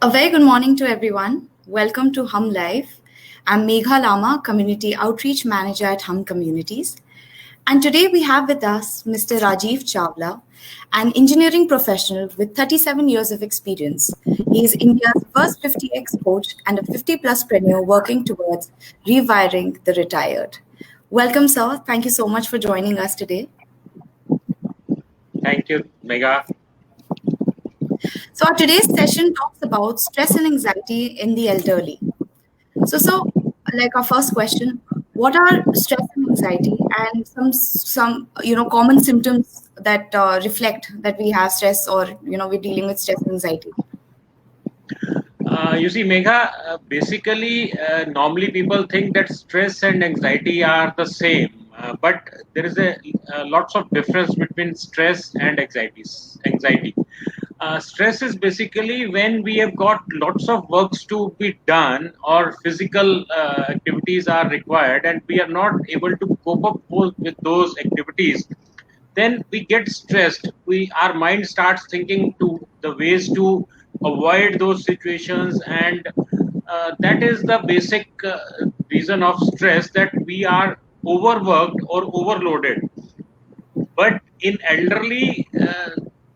A very good morning to everyone. Welcome to Hum Live. I'm Megha Lama, Community Outreach Manager at Hum Communities. And today we have with us Mr. Rajiv Chawla, an engineering professional with 37 years of experience. He is India's first 50x coach and a 50 plus preneur working towards rewiring the retired. Welcome, sir. Thank you so much for joining us today. Thank you, Megha. So, our today's session talks about stress and anxiety in the elderly. So, like our first question, what are stress and anxiety, and some common symptoms that reflect that we have stress or we're dealing with stress and anxiety? You see, Megha, basically, normally people think that stress and anxiety are the same, but there is a lots of difference between stress and anxiety. Stress is basically when we have got lots of works to be done or physical activities are required and we are not able to cope up with those activities. Then we get stressed. Our mind starts thinking to the ways to avoid those situations, and that is the basic reason of stress, that we are overworked or overloaded. But in elderly,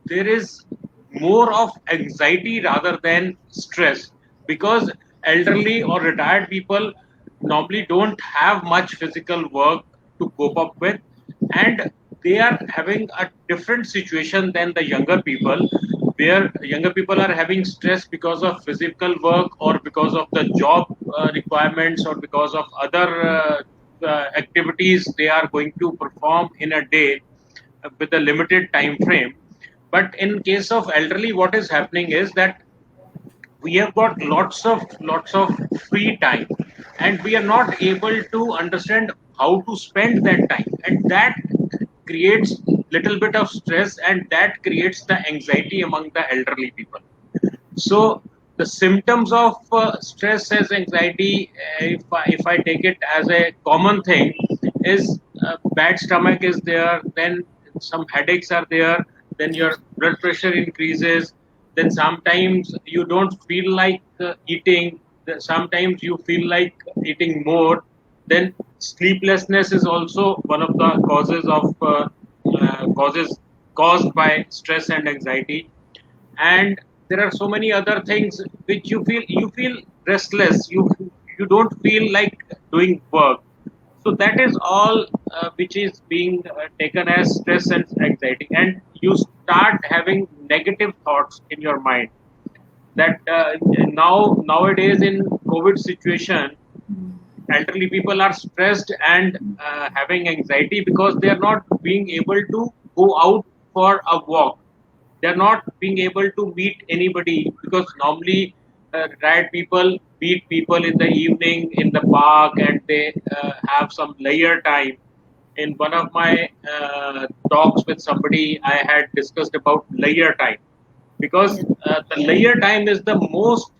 there is more of anxiety rather than stress, because elderly or retired people normally don't have much physical work to cope up with, and they are having a different situation than the younger people, where younger people are having stress because of physical work or because of the job requirements or because of other activities they are going to perform in a day with a limited time frame. But in case of elderly, what is happening is that we have got lots of free time, and we are not able to understand how to spend that time, and that creates little bit of stress, and that creates the anxiety among the elderly people. So the symptoms of stress as anxiety, if I take it as a common thing, is bad stomach is there, then some headaches are there, then your blood pressure increases, then sometimes you don't feel like eating, sometimes you feel like eating more, then sleeplessness is also one of the causes caused by stress and anxiety. And there are so many other things which you feel restless, you don't feel like doing work. So that is all which is being taken as stress and anxiety, and you start having negative thoughts in your mind, that nowadays in COVID situation, elderly people are stressed and having anxiety because they are not being able to go out for a walk. They're not being able to meet anybody, because normally retired people meet people in the evening in the park, and they have some leisure time. In one of my talks with somebody, I had discussed about leisure time, because the leisure time is the most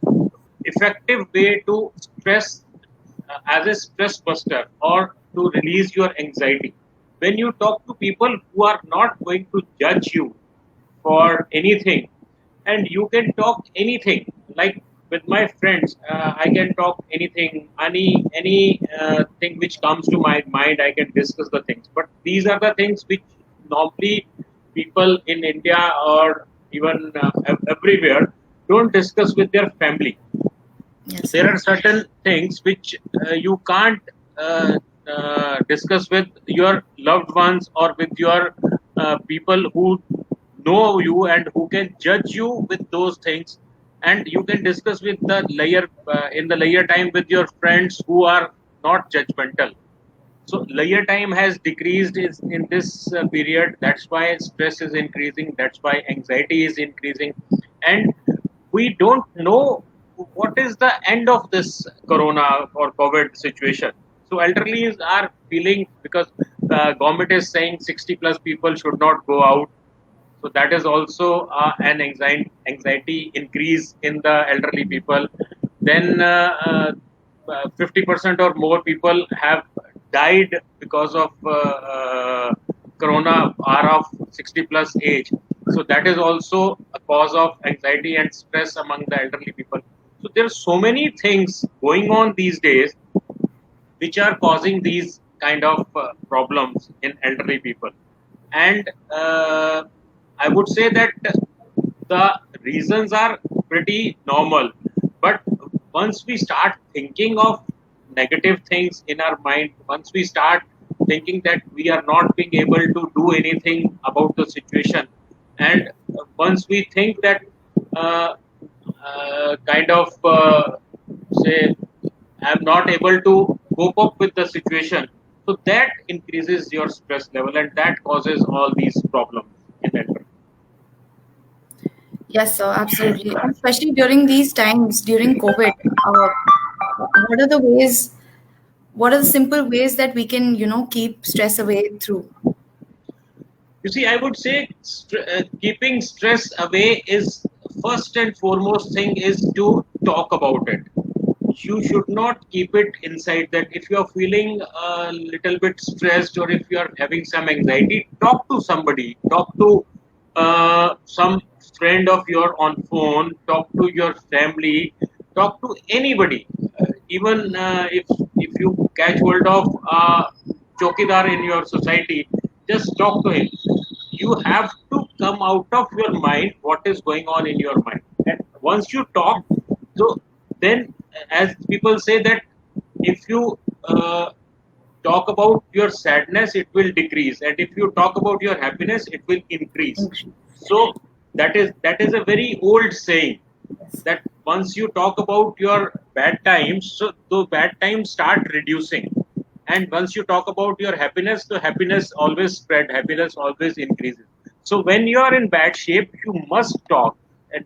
effective way to stress, as a stress buster, or to release your anxiety. When you talk to people who are not going to judge you for anything, and you can talk anything, like with my friends, I can talk anything, any thing which comes to my mind, I can discuss the things. But these are the things which normally people in India or even everywhere don't discuss with their family. Yes, There sir. are certain things which you can't discuss with your loved ones or with your people who know you and who can judge you with those things. And you can discuss with the layer in the layer time with your friends who are not judgmental. So layer time has decreased in this period. That's why stress is increasing. That's why anxiety is increasing, and we don't know what is the end of this corona or COVID situation. So elderly are feeling, because the government is saying 60 plus people should not go out. So that is also an anxiety increase in the elderly people. Then 50% or more people have died because of corona are of 60 plus age. So that is also a cause of anxiety and stress among the elderly people. So there are so many things going on these days which are causing these kind of problems in elderly people. And I would say that the reasons are pretty normal. But once we start thinking of negative things in our mind, once we start thinking that we are not being able to do anything about the situation, and once we think that uh, kind of say I'm not able to cope up with the situation, so that increases your stress level and that causes all these problems in elderly. Yes, sir, absolutely. And especially during these times, during COVID, what are the ways, what are the simple ways that we can, keep stress away through? You see, I would say keeping stress away is first and foremost thing is to talk about it. You should not keep it inside. That if you are feeling a little bit stressed or if you are having some anxiety, talk to somebody. Talk to some friend of your on phone. Talk to your family. Talk to anybody. Even if you catch hold of chokidar in your society, just talk to him. You have to come out of your mind what is going on in your mind, and once you talk, so then as people say that if you talk about your sadness it will decrease, and if you talk about your happiness it will increase. Increase. So that is a very old saying, Yes. that once you talk about your bad times, so the bad times start reducing. And once you talk about your happiness, the happiness always spread, happiness always increases. So when you are in bad shape, you must talk. And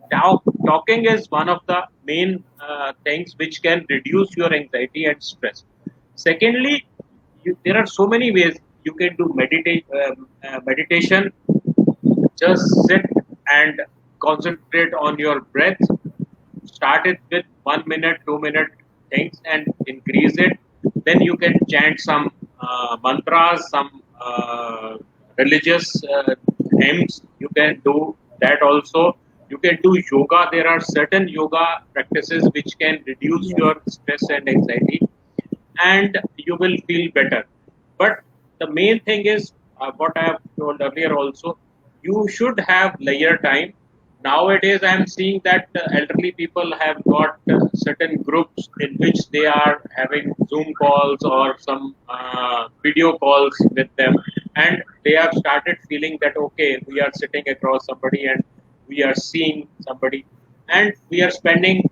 talking is one of the main things which can reduce your anxiety and stress. Secondly, there are so many ways you can do meditation. Just sit and concentrate on your breath. Start it with 1 minute, 2 minute things and increase it. Then you can chant some mantras, some religious hymns. You can do that also. You can do yoga. There are certain yoga practices which can reduce Yes. your stress and anxiety, and you will feel better. But the main thing is what I have told earlier also, you should have layer time. Nowadays, I am seeing that elderly people have got certain groups in which they are having Zoom calls or some video calls with them, and they have started feeling that okay, we are sitting across somebody and we are seeing somebody, and we are spending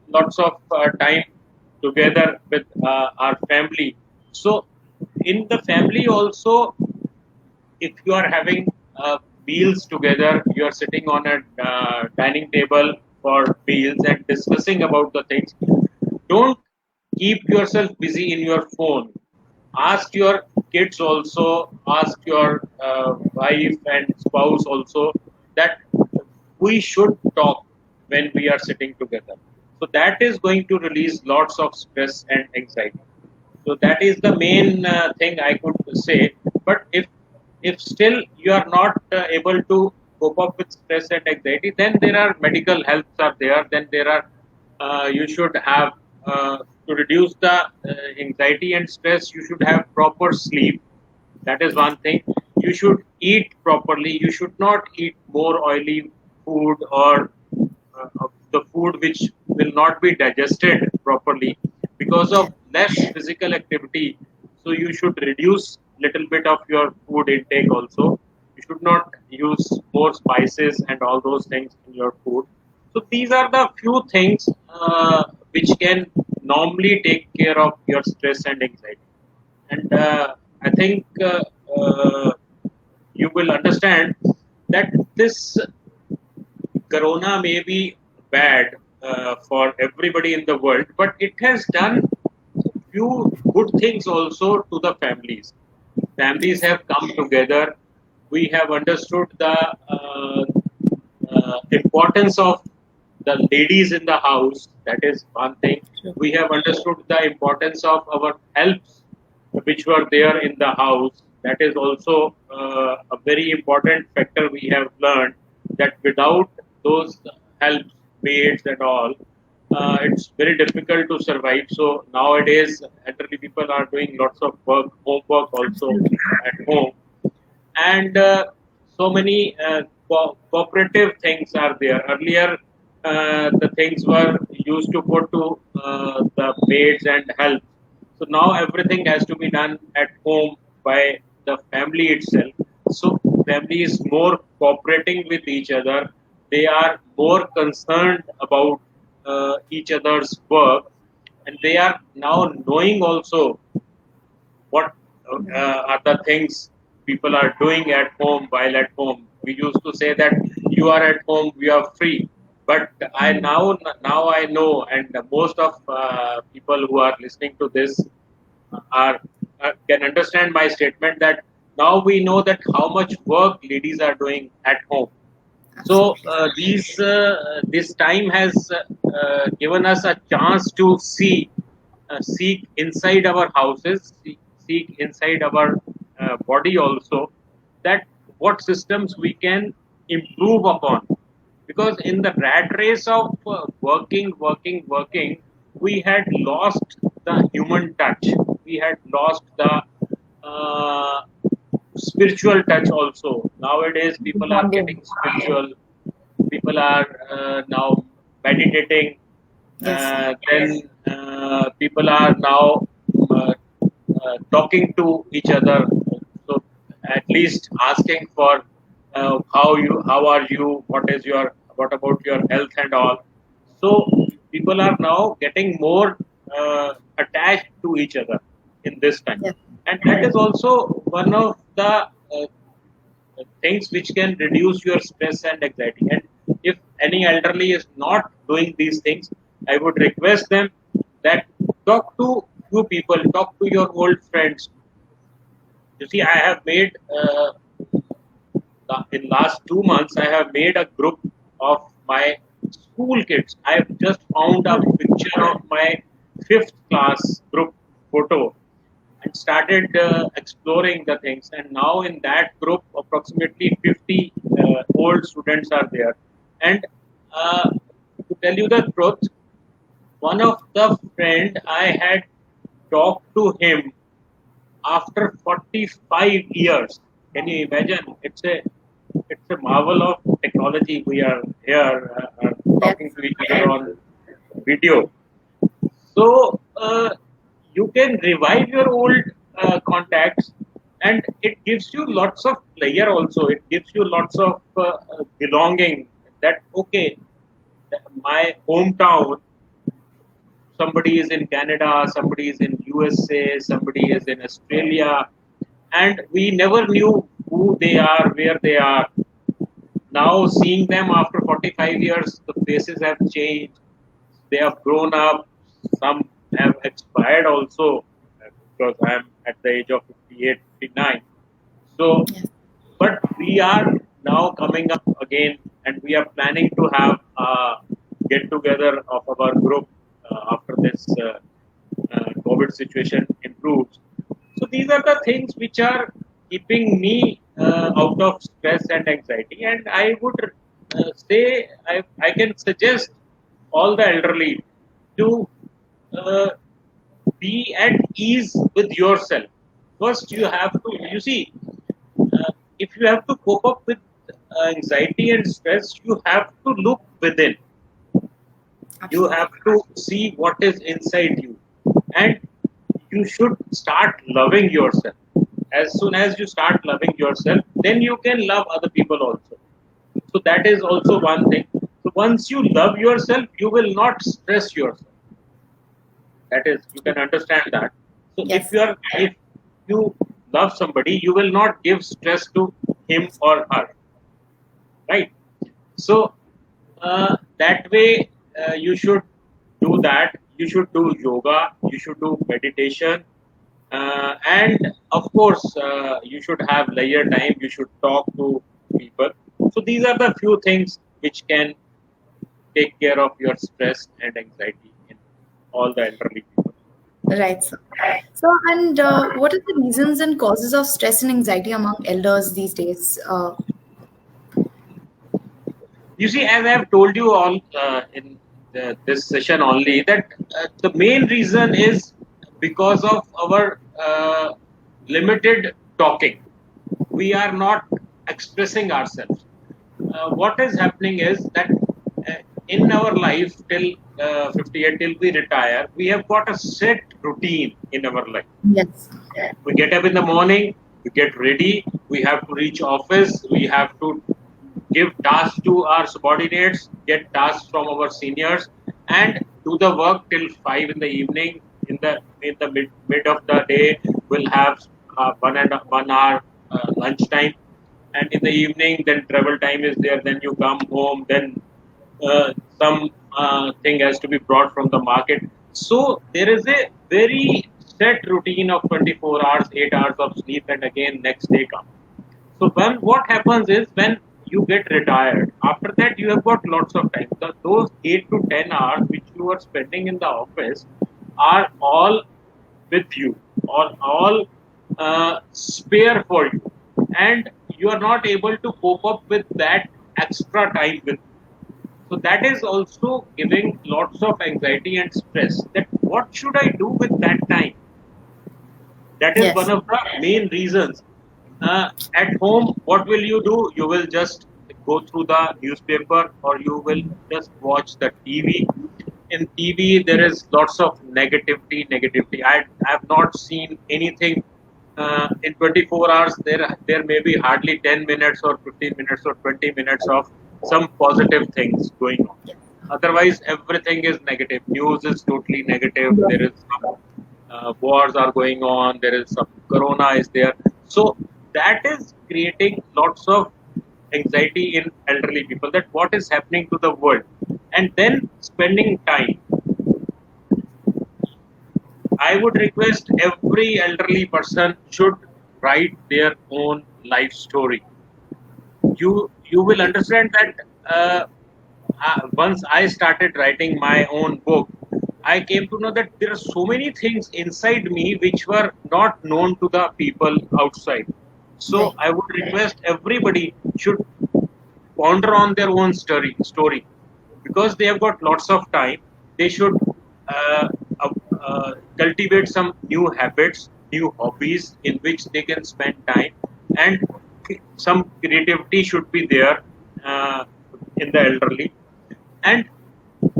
lots of time together with our family. So, in the family also, if you are having meals together, you are sitting on a dining table for meals and discussing about the things. Don't keep yourself busy in your phone. Ask your kids also, ask your wife and spouse also that we should talk when we are sitting together. So that is going to release lots of stress and anxiety. So that is the main thing I could say. But if still you are not able to cope up with stress and anxiety, then there are medical helps are there. Then there are you should have to reduce the anxiety and stress. You should have proper sleep. That is one thing. You should eat properly. You should not eat more oily food or the food which will not be digested properly because Yes. of less physical activity. So you should reduce little bit of your food intake also. You should not use more spices and all those things in your food. So these are the few things which can normally take care of your stress and anxiety. And I think you will understand that this corona may be bad for everybody in the world, but it has done few good things also to the families. Families Yes. have come together. We have understood the importance of the ladies in the house. That is one thing. True. We have understood the importance of our helps which were there in the house. That is also a very important factor we have learned. that without those helps, maids and all, it's very difficult to survive. So nowadays, elderly people are doing lots of work, homework also Absolutely. at home, and so many cooperative things are there. Earlier, the things were used to put to the maids and help. So now everything has to be done at home by the family itself. So family is more cooperating with each other. They are more concerned about each other's work, and they are now knowing also what are the things people are doing at home while at home. We used to say that you are at home, we are free. But now I know, and most of people who are listening to this are can understand my statement that now we know that how much work ladies are doing at home. So Absolutely. this time has given us a chance to seek inside our houses, seek inside our body also, that what systems we can improve upon. Because in the rat race of working, we had lost the human touch. We had lost the uh, spiritual touch also. Nowadays, people are Bonding. getting spiritual. People are now meditating. Yes. Then people are now talking to each other. So at least asking for how are you, what about your health and all. So people are now getting more attached to each other in this time, Yes. and that is also one of the things which can reduce your stress and anxiety. And if any elderly is not doing these things, I would request them that talk to few people, talk to your old friends. You see, I have made in last 2 months, I have made a group of my school kids. I have just found a picture of my fifth class group photo and started exploring the things. And now in that group, approximately 50 old students are there. And uh, to tell you the truth, one of the friend I had talked to him after 45 years. Can you imagine? It's a marvel of technology. We are here Yes. talking to each other on video. So you can revive your old contacts, and it gives you lots of pleasure. Also, it gives you lots of belonging. That okay, my hometown. Somebody is in Canada, somebody is in USA, somebody is in Australia, and we never knew who they are, where they are. Now seeing them after 45 years, the faces have changed. They have grown up. Some have expired also, because I am at the age of 58, 59. So, Yes. but we are now coming up again, and we are planning to have a get together of our group after this COVID situation improves. So these are the things which are keeping me out of stress and anxiety. And I would say I can suggest all the elderly to uh, be at ease with yourself. First, you Yeah. have to, you see, if you have to cope up with anxiety and stress, you have to look within. You have Absolutely. to see what is inside you, and you should start loving yourself. As soon as you start loving yourself, then you can love other people also. So that is also one thing. So once you love yourself, you will not stress yourself. That is, you can understand that. So Yes. if you love somebody, you will not give stress to him or her, right? So that way, you should do that. You should do yoga. You should do meditation, and of course, you should have leisure time. You should talk to people. So these are the few things which can take care of your stress and anxiety in all the elderly people. Right. So, and what are the reasons and causes of stress and anxiety among elders these days? You see, as I have told you all in this session only, that the main reason is because of our limited talking. We are not expressing ourselves. What is happening is that uh, in our life till 58, till we retire, we have got a set routine in our life. Yes. We get up in the morning, we get ready, we have to reach office, we have to give tasks to our subordinates, get tasks from our seniors, and do the work till 5 in the evening. In the mid of the day, we'll have 1 hour lunchtime, and in the evening, then travel time is there. Then you come home, then some thing has to be brought from the market. So there is a very set routine of 24 hours, 8 hours of sleep, and again next day comes. So when what happens is when you get retired, after that you have got lots of time. So those 8 to 10 hours which you are spending in the office are all with you, or all spare for you, and you are not able to cope up with that extra time with. So that is also giving lots of anxiety and stress. That what should I do with that time? That is one Yes. of the main reasons. At home, what will you do? You will just go through the newspaper, or you will just watch the TV. In TV, there is lots of negativity. I have not seen anything in 24 hours. There may be hardly 10 minutes or 15 minutes or 20 minutes of some positive things going on. Otherwise, everything is negative. News is totally negative. There is some wars are going on. There is some corona is there. So that is creating lots of anxiety in elderly people. That what is happening to the world, and then spending time. I would request every elderly person should write their own life story. You will understand that once I started writing my own book, I came to know that there are so many things inside me which were not known to the people outside. So Right. I would request everybody should ponder on their own story, because they have got lots of time. They should uh, uh, cultivate some new habits, new hobbies in which they can spend time, and some creativity should be there uh, in the elderly. And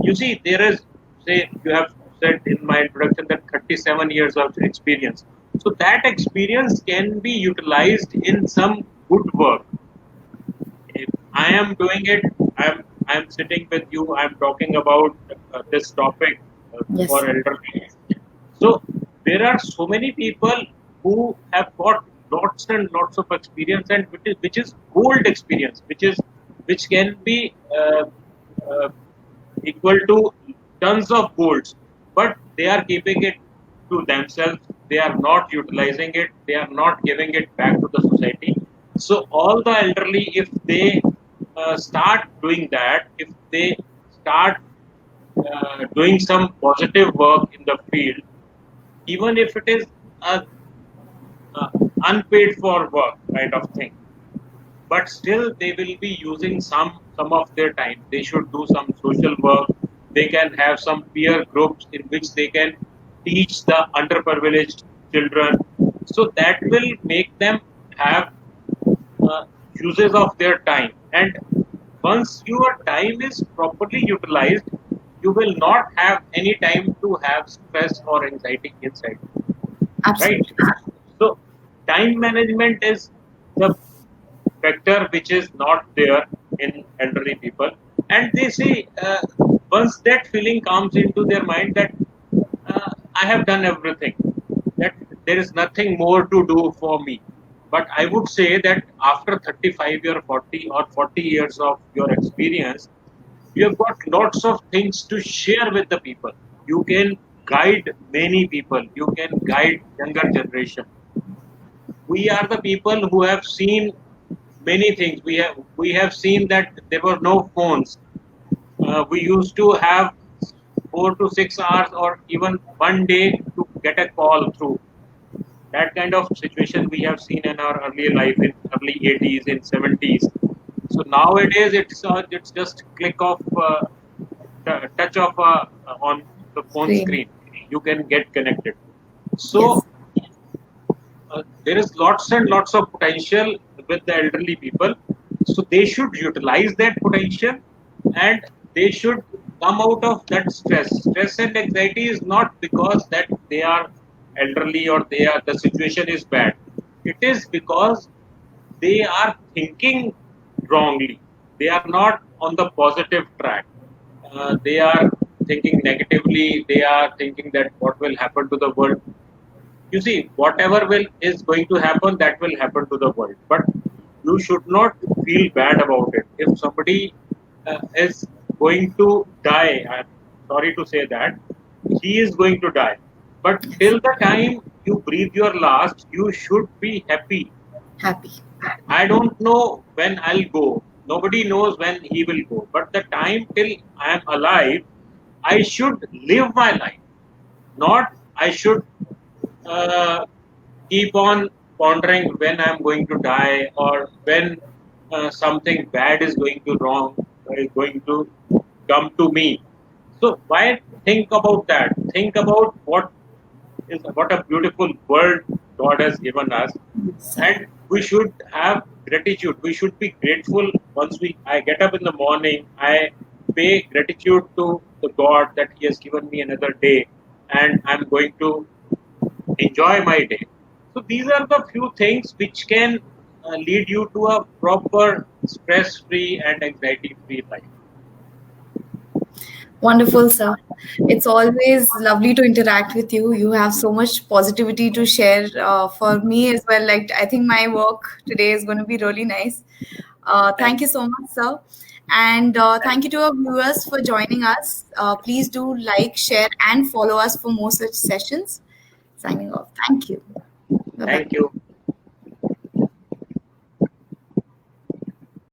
you see, there is, say, you have said in my introduction that 37 years of experience. So that experience can be utilized in some good work. If I am doing it, I'm sitting with you, I'm talking about this topic Yes. for elderly. So there are so many people who have got lots and lots of experience, and which is gold experience, which can be uh, equal to tons of golds, but they are keeping it to themselves. They are not utilizing it. They are not giving it back to the society. So all the elderly, if they start doing that, if they start doing some positive work in the field, even if it is a, uh unpaid for work kind of thing, but still they will be using some of their time. They should do some social work. They can have some peer groups in which they can teach the underprivileged children, so that will make them have uh, uses of their time. And once your time is properly utilized, you will not have any time to have stress or anxiety inside, right? Absolutely. So time management is the factor which is not there in elderly people. And they say, once that feeling comes into their mind that I have done everything, that there is nothing more to do for me. But I would say that after 35 or 40 years of your experience, you have got lots of things to share with the people. You can guide many people, you can guide younger generation. We are the people who have seen many things. We have seen that there were no phones. We used to have 4 to 6 hours or even one day to get a call through. That kind of situation we have seen in our early life, in early 80s, in 70s. So nowadays it's just click of touch of on the phone Screen. screen. You can get connected. Yes. So there is lots and lots of potential with the elderly people. So they should utilize that potential, and they should come out of that stress. Stress and anxiety is not because that they are elderly or they are the situation is bad. It is because they are thinking wrongly. They are not on the positive track. They are thinking negatively. They are thinking that what will happen to the world. You see, whatever will is going to happen, that will happen to the world, but you should not feel bad about it. If somebody is going to die, I'm sorry to say that he is going to die, but Yes. till the time you breathe your last, you should be happy. Happy. I don't know when I'll go, nobody knows when he will go, but the time till I am alive, I should live my life, not I should uh, keep on pondering when I'm going to die or when something bad is going to wrong, is going to come to me. So why think about that? Think about what a beautiful world God has given us, Sir. and we should have gratitude. We should be grateful once we I get up in the morning. I pay gratitude to the God that He has given me another day, and I'm going to enjoy my day. So these are the few things which can lead you to a proper stress-free and anxiety-free life. Wonderful, sir. It's always lovely to interact with you. You have so much positivity to share for me as well. Like, I think my work today is going to be really nice. Thank Thank you so much, sir. And thank you to our viewers for joining us. Please do like, share, and follow us for more such sessions. Signing off. Thank you. Bye bye. thank you.